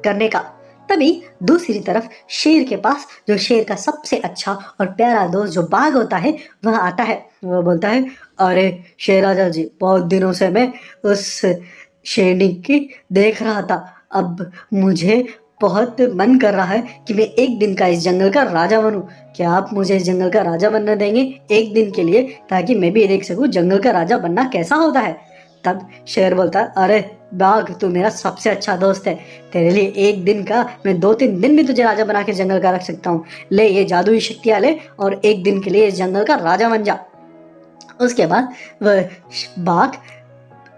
करने का। तभी दूसरी तरफ शेर के पास जो शेर का सबसे अच्छा और प्यारा दोस्त जो बाघ होता है वह आता है। वह बोलता है, अरे शेर राजा जी, बहुत दिनों से मैं उस शेरनी की देख रहा था। अब मुझे बहुत मन कर रहा है कि मैं एक दिन का इस जंगल का राजा बनूं। क्या आप मुझे इस जंगल का राजा बनने देंगे एक दिन के लिए, ताकि मैं भी देख सकूं जंगल का राजा बनना कैसा होता है। तब शेर बोलता है, अरे बाघ, तू मेरा सबसे अच्छा दोस्त है। तेरे लिए एक दिन का मैं 2-3 दिन भी तुझे राजा बना के जंगल का रख सकता हूँ। ले ये जादुई शक्तियाँ ले और एक दिन के लिए इस जंगल का राजा बन जा। उसके बाद वह बाघ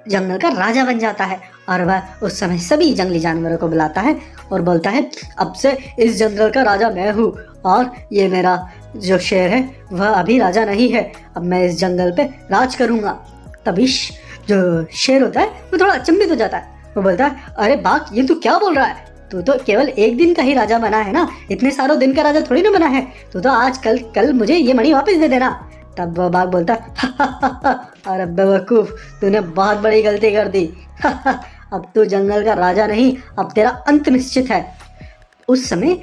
जंगल का राजा बन जाता है और वह उस समय सभी जंगली जानवरों को बुलाता है और बोलता है, अब से इस जंगल का राजा मैं हूँ और ये मेरा जो शेर है वह अभी राजा नहीं है। अब मैं इस जंगल पे राज करूँगा। तभी जो शेर होता है वो थोड़ा अचंभित हो जाता है। वो बोलता है, अरे बाघ, ये तू क्या बोल रहा है? तू तो केवल एक दिन का ही राजा बना है ना, इतने सारों दिन का राजा थोड़ी ना बना है। तू तो आज कल मुझे ये मणि वापस दे देना। तब वह बाघ बोलता है, अरे बेवकूफ, तूने बहुत बड़ी गलती कर दी। अब तू जंगल का राजा नहीं, अब तेरा अंत निश्चित है। उस समय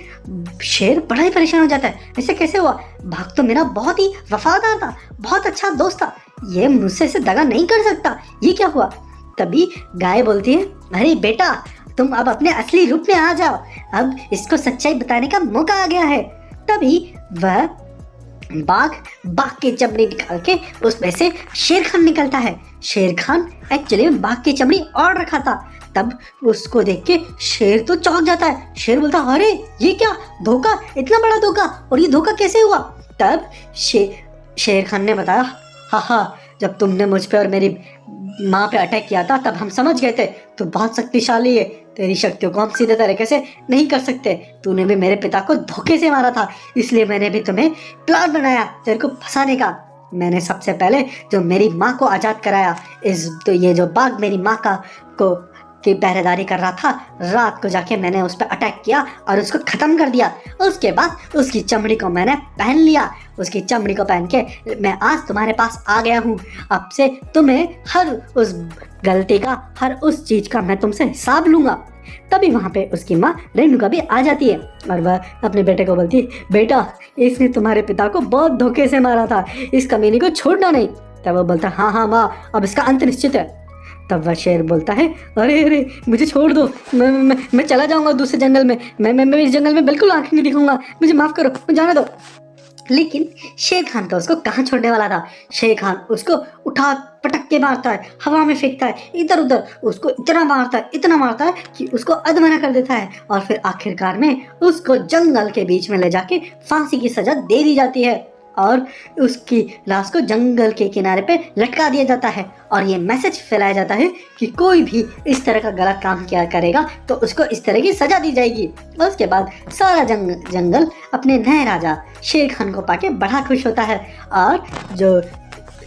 शेर बड़ा ही परेशान हो जाता है, ऐसे कैसे हुआ? बाघ तो मेरा बहुत ही वफादार था, बहुत अच्छा दोस्त था, ये मुझसे ऐसे दगा नहीं कर सकता, ये क्या हुआ? तभी गाय बोलती है, अरे बेटा, तुम अब अपने असली रूप में आ जाओ, अब इसको सच्चाई बताने का मौका आ गया है। तभी वह बाघ की चमड़ी निकाल के उसमें से शेर खान निकलता है। शेर खान एक्चुअली में बाघ की चमड़ी और रखा था। तब उसको देख के शेर तो चौंक जाता है। शेर बोलता, अरे ये क्या धोखा, इतना बड़ा धोखा, और ये धोखा कैसे हुआ? तब शेर खान ने बताया, हाँ, जब तुमने मुझ पे और मेरी माँ पे अटैक किया था तब हम समझ गए थे तू बहुत शक्तिशाली है, तेरी शक्तियों को हम सीधे तरीके से नहीं कर सकते। तूने भी मेरे पिता को धोखे से मारा था, इसलिए मैंने भी तुम्हें प्लान बनाया तेरे को फंसाने का। मैंने सबसे पहले जो मेरी माँ को आज़ाद कराया, तो ये जो बाघ मेरी माँ की पहरेदारी कर रहा था, रात को जाके मैंने उस पर अटैक किया और उसको ख़त्म कर दिया। उसके बाद उसकी चमड़ी को मैंने पहन लिया। उसकी चमड़ी को पहन के मैं आज तुम्हारे पास आ गया हूँ। अब से तुम्हें हर उस गलती का, हर उस चीज़ का मैं तुमसे हिसाब लूँगा। तभी वहाँ पे उसकी माँ रेणुका भी आ जाती है और वह अपने बेटे को बोलती है, बेटा, इसने तुम्हारे पिता को बहुत धोखे से मारा था, इस कमीने को छोड़ना नहीं। तब वो बोलता, हाँ माँ, अब इसका अंत निश्चित है। तब वह शेर बोलता है, अरे मुझे छोड़ दो, मैं चला जाऊंगा दूसरे जंगल में, मैं इस जंगल में बिल्कुल आंखें नहीं दिखाऊंगा, मुझे माफ़ करो, मुझे जाने दो। लेकिन शेर खान तो उसको कहाँ छोड़ने वाला था। शेर खान उसको उठा पटक के मारता है, हवा में फेंकता है, इधर उधर उसको इतना मारता है कि उसको अधमरा कर देता है और फिर आखिरकार में उसको जंगल के बीच में ले जाके फांसी की सजा दे दी जाती है और उसकी लाश को जंगल के किनारे पे लटका दिया जाता है और ये मैसेज फैलाया जाता है कि कोई भी इस तरह का गलत काम किया करेगा तो उसको इस तरह की सजा दी जाएगी। उसके बाद सारा जंगल अपने नए राजा शेर खान को पाके बड़ा खुश होता है और जो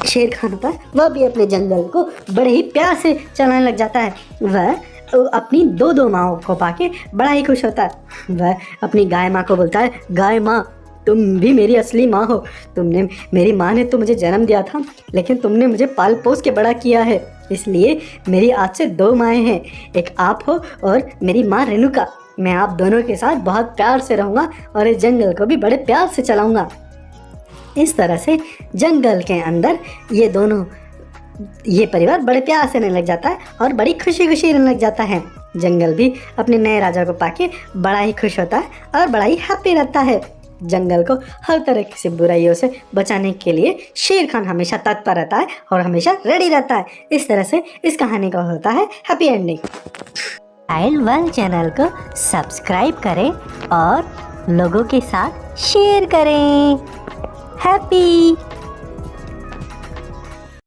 शेर खान होता है वह भी अपने जंगल को बड़े ही प्यार से चलाने लग जाता है। वह अपनी दो माओं को पाके बड़ा ही खुश होता है। वह अपनी गाय माँ को बोलता है, गाय माँ, तुम भी मेरी असली माँ हो। मेरी माँ ने तो मुझे जन्म दिया था, लेकिन तुमने मुझे पाल पोस के बड़ा किया है, इसलिए मेरी आज से 2 माएँ हैं, एक आप हो और मेरी माँ रेणुका। मैं आप दोनों के साथ बहुत प्यार से रहूँगा और इस जंगल को भी बड़े प्यार से चलाऊँगा। इस तरह से जंगल के अंदर ये परिवार बड़े प्यार से रहने लग जाता है और बड़ी खुशी रहने लग जाता है। जंगल भी अपने नए राजा को पाके बड़ा ही खुश होता है और बड़ा ही हैप्पी रहता है। जंगल को हर तरह से बुराइयों से बचाने के लिए शेर खान हमेशा तत्पर रहता है और हमेशा रेडी रहता है। इस तरह से इस कहानी का होता है happy ending. Child world channel को सब्सक्राइब करें और लोगों के साथ शेयर करें। हैप्पी